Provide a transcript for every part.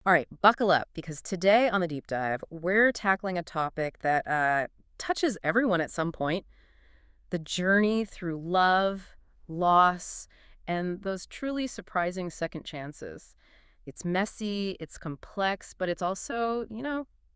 All right, buckle up because today on the deep dive, we're tackling a topic that touches everyone at some point: the journey through love, loss, and those truly surprising second chances. It's messy, it's complex, but it's also,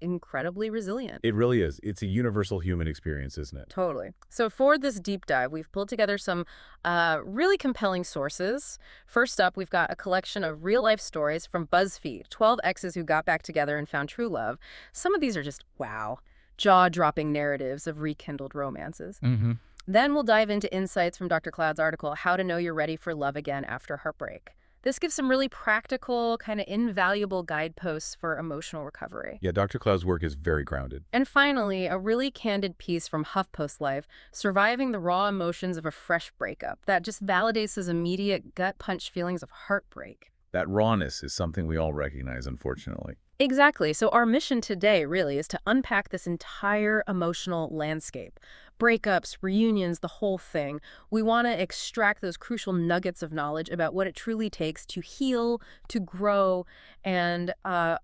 incredibly resilient. It really is. It's a universal human experience, isn't it? Totally. So for this deep dive, we've pulled together some really compelling sources. First up, we've got a collection of real-life stories from BuzzFeed, 12 exes who got back together and found true love. Some of these are just, wow, jaw-dropping narratives of rekindled romances. Hmm. Then we'll dive into insights from Dr. Cloud's article, How to Know You're Ready for Love Again After Heartbreak. This gives some really practical, kind of invaluable guideposts for emotional recovery. Yeah, Dr. Cloud's work is very grounded. And finally, a really candid piece from HuffPost Life, Surviving the Raw Emotions of a Fresh Breakup, that just validates those immediate gut punch feelings of heartbreak. That rawness is something we all recognize, unfortunately. Exactly. So our mission today really is to unpack this entire emotional landscape. Breakups, reunions, the whole thing. We want to extract those crucial nuggets of knowledge about what it truly takes to heal, to grow, and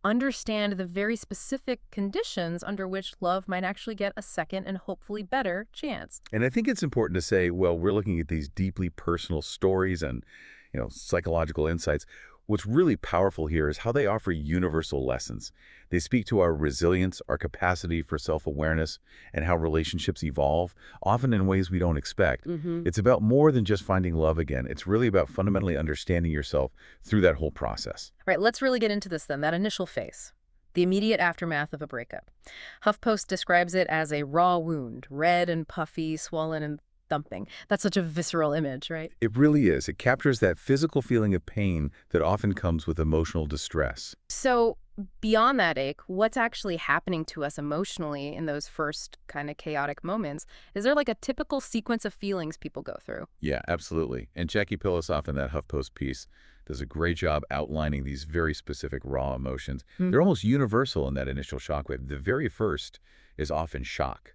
understand the very specific conditions under which love might actually get a second and hopefully better chance. And I think it's important to say, well, we're looking at these deeply personal stories and, psychological insights. What's really powerful here is how they offer universal lessons. They speak to our resilience, our capacity for self-awareness, and how relationships evolve, often in ways we don't expect. Mm-hmm. It's about more than just finding love again. It's really about fundamentally understanding yourself through that whole process. All right, let's really get into this then, that initial phase. The immediate aftermath of a breakup. HuffPost describes it as a raw wound, red and puffy, swollen and thumping. That's such a visceral image, right? It really is. It captures that physical feeling of pain that often comes with emotional distress. So, beyond that ache, what's actually happening to us emotionally in those first kind of chaotic moments? Is there like a typical sequence of feelings people go through? Yeah, absolutely. And Jackie Pilosoff in that HuffPost piece does a great job outlining these very specific raw emotions. Hmm. They're almost universal in that initial shockwave. The very first is often shock.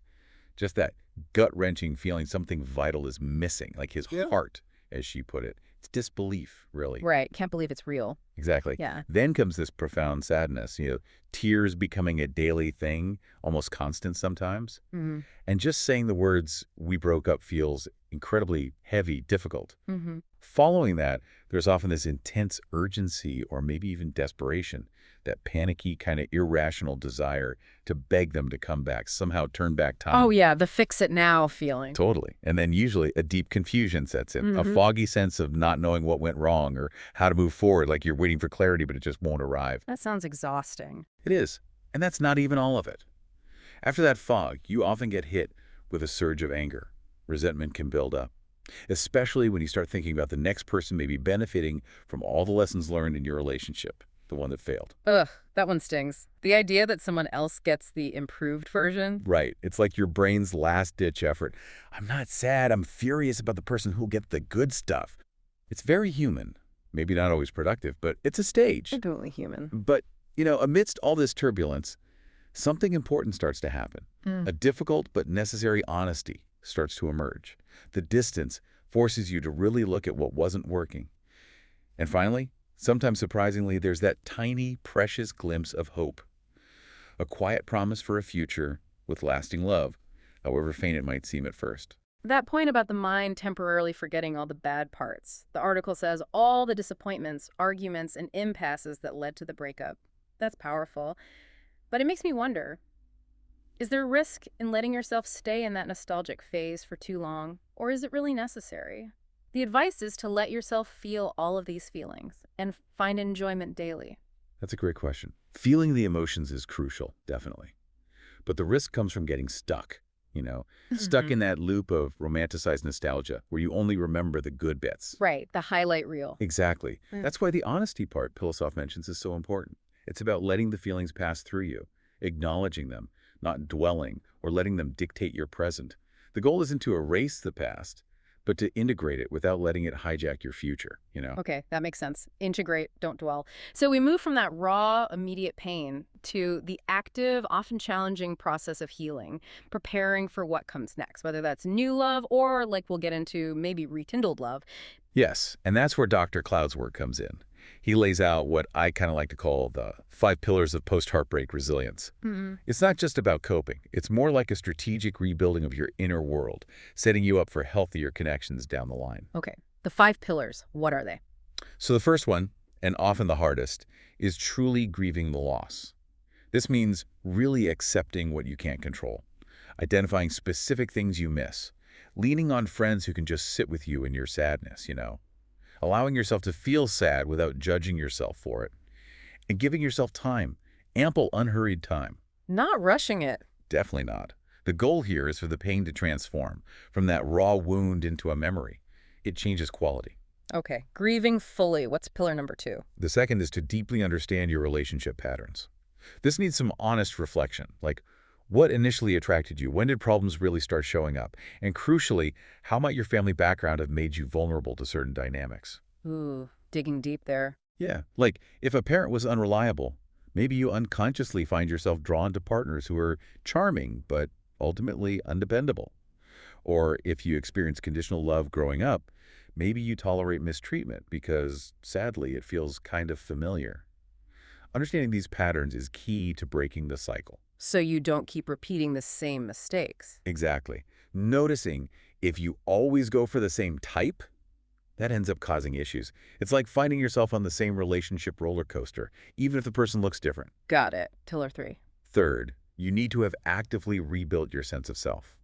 Just that gut-wrenching feeling something vital is missing, like his heart, as she put it. It's disbelief, really. Right. Can't believe it's real. Exactly. Yeah. Then comes this profound sadness, tears becoming a daily thing, almost constant sometimes. Mm-hmm. And just saying the words, "we broke up," feels incredibly heavy, difficult. Mm-hmm. Following that, there's often this intense urgency or maybe even desperation, that panicky kind of irrational desire to beg them to come back, somehow turn back Oh, time. yeah. The fix it now feeling. Totally. And then usually a deep confusion sets in, a Mm-hmm. foggy sense of not knowing what went wrong or how to move forward, like you're waiting for clarity, but it just won't arrive. That sounds exhausting. It is. And that's not even all of it. After that fog, you often get hit with a surge of anger. Resentment can build up, especially when you start thinking about the next person maybe benefiting from all the lessons learned in your relationship, the one that failed. Ugh, that one stings. The idea that someone else gets the improved version. Right. It's like your brain's last-ditch effort. I'm not sad. I'm furious about the person who'll get the good stuff. It's very human. Maybe not always productive, but it's a stage. Totally human. But, amidst all this turbulence, something important starts to happen. A difficult but necessary honesty starts to emerge. The distance forces you to really look at what wasn't working. And finally, sometimes surprisingly, there's that tiny, precious glimpse of hope. A quiet promise for a future with lasting love, however faint it might seem at first. That point about the mind temporarily forgetting all the bad parts. The article says all the disappointments, arguments, and impasses that led to the breakup. That's powerful. But it makes me wonder, is there risk in letting yourself stay in that nostalgic phase for too long, or is it really necessary? The advice is to let yourself feel all of these feelings and find enjoyment daily. That's a great question. Feeling the emotions is crucial, definitely. But the risk comes from getting stuck, stuck in that loop of romanticized nostalgia where you only remember the good bits. Right, the highlight reel. Exactly. Mm. That's why the honesty part Pilosoff mentions is so important. It's about letting the feelings pass through you, acknowledging them, not dwelling or letting them dictate your present. The goal isn't to erase the past, but to integrate it without letting it hijack your future. Okay, that makes sense. Integrate, don't dwell. So we move from that raw, immediate pain to the active, often challenging process of healing, preparing for what comes next, whether that's new love or, like we'll get into, maybe rekindled love. Yes, and that's where Dr. Cloud's work comes in. He lays out what I kind of like to call the 5 pillars of post-heartbreak resilience. It's not just about coping. It's more like a strategic rebuilding of your inner world, setting you up for healthier connections down the line. Okay, the 5 pillars, what are they? So the first one, and often the hardest, is truly grieving the loss. This means really accepting what you can't control, identifying specific things you miss, leaning on friends who can just sit with you in your sadness, allowing yourself to feel sad without judging yourself for it, and giving yourself time, ample unhurried time. Not rushing it. Definitely not. The goal here is for the pain to transform from that raw wound into a memory. It changes quality. Okay, grieving fully. What's pillar number 2? The second is to deeply understand your relationship patterns. This needs some honest reflection, like what initially attracted you? When did problems really start showing up? And crucially, how might your family background have made you vulnerable to certain dynamics? Ooh, digging deep there. Yeah, like if a parent was unreliable, maybe you unconsciously find yourself drawn to partners who are charming but ultimately undependable. Or if you experience conditional love growing up, maybe you tolerate mistreatment because, sadly, it feels kind of familiar. Understanding these patterns is key to breaking the cycle. So you don't keep repeating the same mistakes. Exactly. Noticing if you always go for the same type, that ends up causing issues. It's like finding yourself on the same relationship roller coaster, even if the person looks different. Got it. Pillar 3. Third, you need to have actively rebuilt your sense of self.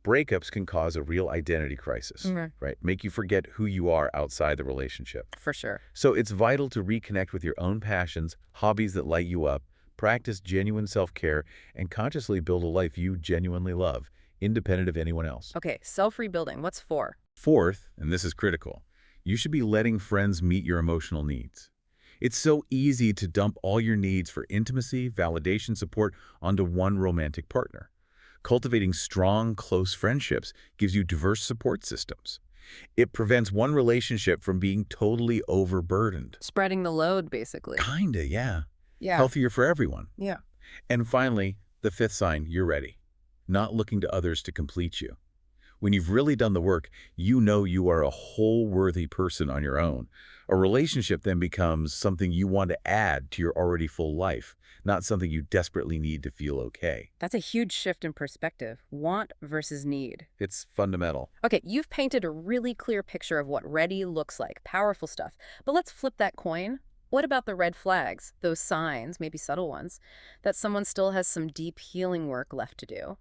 Breakups can cause a real identity crisis, right? Make you forget who you are outside the relationship. For sure. So it's vital to reconnect with your own passions, hobbies that light you up, practice genuine self-care, and consciously build a life you genuinely love, independent of anyone else. Okay, self-rebuilding. What's 4? Fourth, and this is critical, you should be letting friends meet your emotional needs. It's so easy to dump all your needs for intimacy, validation, support onto one romantic partner. Cultivating strong, close friendships gives you diverse support systems. It prevents one relationship from being totally overburdened. Spreading the load, basically. Kinda, yeah. Yeah. Healthier for everyone. Yeah. And finally, the 5th sign, you're ready. Not looking to others to complete you. When you've really done the work, you know you are a whole worthy person on your own. A relationship then becomes something you want to add to your already full life, not something you desperately need to feel okay. That's a huge shift in perspective. Want versus need. It's fundamental. Okay, you've painted a really clear picture of what ready looks like. Powerful stuff. But let's flip that coin. What about the red flags, those signs, maybe subtle ones, that someone still has some deep healing work left to do?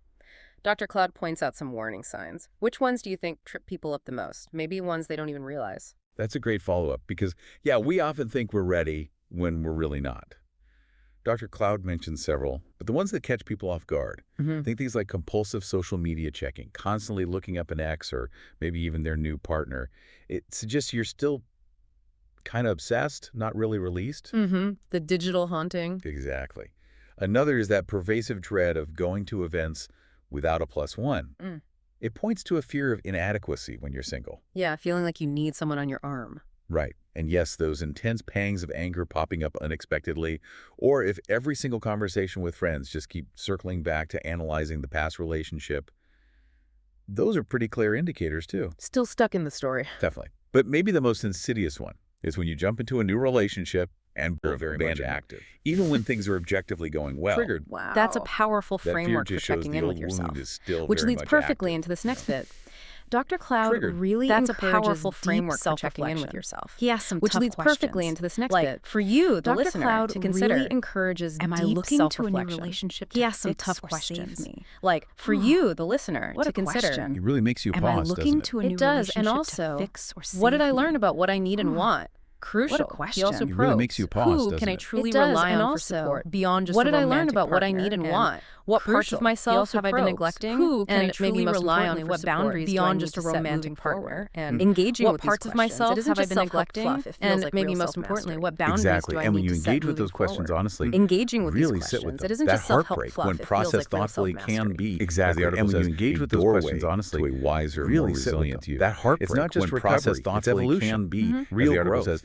Dr. Cloud points out some warning signs. Which ones do you think trip people up the most? Maybe ones they don't even realize. That's a great follow-up because, yeah, we often think we're ready when we're really not. Dr. Cloud mentioned several, but the ones that catch people off guard. Think things like compulsive social media checking, constantly looking up an ex or maybe even their new partner. It suggests you're still kind of obsessed, not really released. The digital haunting. Exactly. Another is that pervasive dread of going to events without a +1. It points to a fear of inadequacy when you're single. Yeah, feeling like you need someone on your arm. Right. And yes, those intense pangs of anger popping up unexpectedly, or if every single conversation with friends just keep circling back to analyzing the past relationship, those are pretty clear indicators too. Still stuck in the story. Definitely. But maybe the most insidious one is when you jump into a new relationship and are very much active. Even when things are objectively going well. Triggered. Wow. That's a powerful framework for checking in with yourself. Which leads perfectly into this next bit. Dr. Cloud really encourages a powerful framework for checking in with yourself. He asks some tough questions. Which leads perfectly into this next bit. For you, the listener, to consider. Really encourages am I looking to a new relationship? He asks some tough questions. Like for you, the listener, to consider. It really makes you pause, am I looking to a new relationship and also, to fix or save what did I learn about what I need and want? Crucial. What a question. He also probes, it really makes you pause, who can I truly rely on for support beyond just what did I learn about what I need and want? What parts of myself have I been neglecting? Who can I truly rely on for boundaries beyond just a romantic partner? And engaging with parts of myself have I been neglecting? And maybe most importantly, what boundaries do I need to set moving forward? And when you engage with those questions honestly, engaging with really these sit with questions, them. it isn't that just self-help heartbreak, fluff. when It feels processed like real thoughtfully, can self-mastery. be. Exactly. And when you engage with those questions honestly, to a wiser, more resilient you. That heartbreak, it's not just when processed thoughtfully, can be real growth.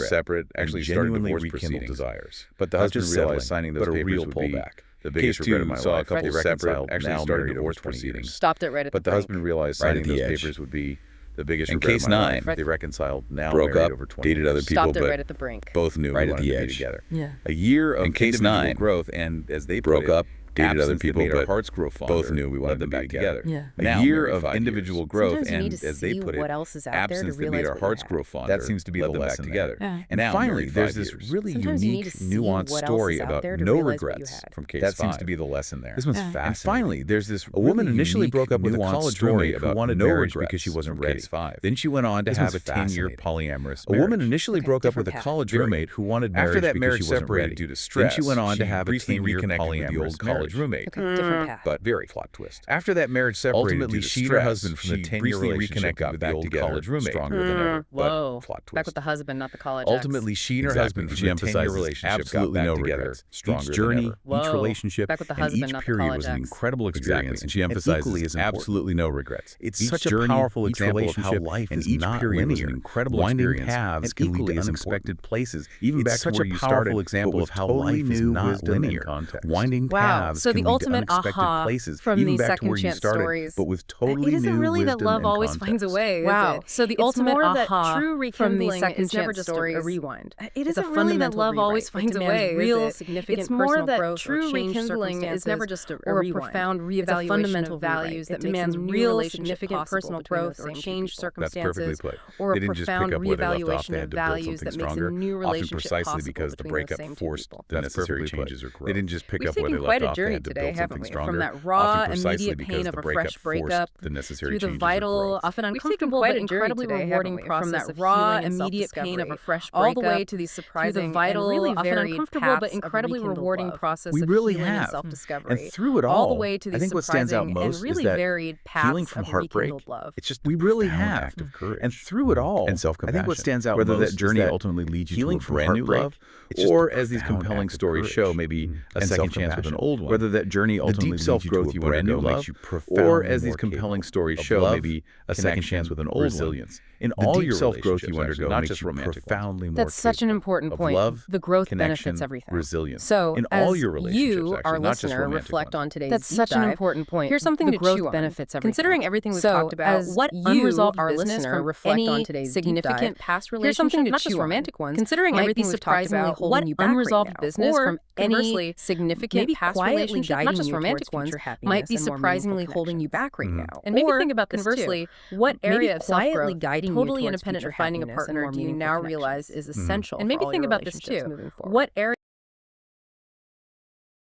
regret, separate, and actually started genuinely divorce rekindled proceedings. desires. But the Not husband just realized settling, signing those but a papers real would be pullback. the biggest Case regret of two my saw a life. couple They separate, reconciled, actually now started married over divorce 20 years. proceedings. Stopped it right at But the brink. husband realized Right signing at the those edge. papers would be the biggest And regret case of my nine, life. They reconciled, now broke married up, over 20 dated years. other people, Stopped it but right at the brink. both knew Right we at wanted the to be edge. together. Yeah. A year of And case individual nine, growth, and as they broke put it, up, dated other absence that people, made our but hearts grow fonder, both knew we wanted led them to be back together. Yeah. A Now year married of 5 individual years. growth, Sometimes you and need to as they see put it, what else is out there to absence that made realize our what you hearts had. grow fonder. That seems to be led the them back lesson together. there. Yeah. And Now finally, married there's 5 this years. really Sometimes you need unique, to see nuanced what else story is out about there to no realize what you regrets had. from case That 5. seems to be the lesson there. This one's Yeah. fascinating. And finally, there's this A woman really initially unique, broke up with a nuanced college story roommate who about wanted no marriage regrets because she wasn't from ready. case 5. Then she went on to This have one's a 10-year fascinating. polyamorous A marriage. woman initially Okay, broke up with different a path. college Very. roommate who wanted marriage After that because marriage she wasn't separated ready. due to Then stress, she went on to she have a briefly 10-year reconnected with the polyamorous old college college roommate. Okay, different path. But very plot twist. After that marriage separated, Ultimately, due to she and her stress, husband from the she 10-year briefly relationship reconnected got with the back old together, college roommate. stronger than ever. Whoa. But plot twist. Back with the husband, not the college ex. Ultimately, she and her Exactly. husband She from the 10-year emphasizes relationship absolutely got no back together, regrets, stronger each than journey, ever. Whoa. each relationship, Back with the and husband, each not the period college was an ex. incredible experience, and she And emphasizes equally as important, absolutely no regrets. It's Each such a journey, powerful each example of how relationship, life and is each not period was linear. an incredible Winding experience, paths and can lead to equally as unexpected important. places, Even it's back such to where a you powerful started, example but of with how totally life is new not wisdom and linear. context. Winding Wow. paths So can the lead to ultimate unexpected aha places, from even these back to second where you chance started, stories. but with totally It isn't new really that wisdom love and always finds a context. way, is Wow. it? So the It's ultimate more that aha true from rekindling these second is never chance just a stories. rewind. It It's a isn't really that fundamental love always rewrite that finds a demands way, real, is it? significant It's more personal that growth true or changed rekindling is never circumstances just a or a rewind. profound It's a reevaluation fundamental of rewrite. value It that demands makes a new real, relationship significant possible personal between growth those or same changed people. That's perfectly circumstances put. or a They didn't just profound pick up where they left off. reevaluation They of had to build values something that makes a stronger, new often relationship precisely possible because the between those breakup same two forced people. the That's necessary perfectly put. changes or growth. We've They didn't just pick up where taken they quite left a off. They journey had to today, build haven't something we? stronger, From that often raw, precisely immediate because pain the of a breakup fresh forced breakup the necessary through the changes or vital, growth. often We've taken uncomfortable, quite but a journey incredibly today, rewarding haven't we? process From that of raw, healing and immediate pain of self-discovery, a fresh all the way breakup to these through surprising the vital, and really often varied uncomfortable, paths but of incredibly rekindled rewarding love. process We of really healing and have. self-discovery. And through it all the all, way to I these think what stands out surprising most and is really that varied healing paths from of heartbreak, rekindled love. it's just We really profound have. act of courage. And through it all, And I self-compassion. think what stands out Whether most that journey is that ultimately leads you healing to a from brand new heartbreak, love, it's just or a as these profound compelling act of stories show, courage. maybe a And second chance with an self-compassion. old one. Whether that journey The ultimately deep leads you to self-growth a you brand new undergo love, makes you or profoundly as these more compelling capable stories of show, love, maybe a second connection, chance with an old resilience. one. In The all deep your self-growth you relationships, undergo not makes just you romantic ones. profoundly more That's such an capable important of point. love, The growth connection, benefits everything. resilience. So, in all as your relationships, you, actually, our not just listener, romantic reflect ones. on today's That's deep such an dive, important point. here's something The to growth chew on. benefits everything. Considering everything we've So, talked about, as what you, unresolved our business listener, from reflect any on today's deep significant dive, past here's something relationship, to not just chew on. romantic ones, Considering might everything be we've talked surprisingly about, holding what you back right unresolved now. business Or from any conversely, significant maybe past quietly relationship, guiding not just you towards romantic ones, future happiness might be and more surprisingly meaningful holding you connections. back right now. And maybe Or, think about this conversely, too. what Maybe area of quietly self-growth, guiding totally you towards independent future of finding a happiness and partner, more do you meaningful now connections. realize is essential And for maybe all think your about this relationships too. moving forward? What area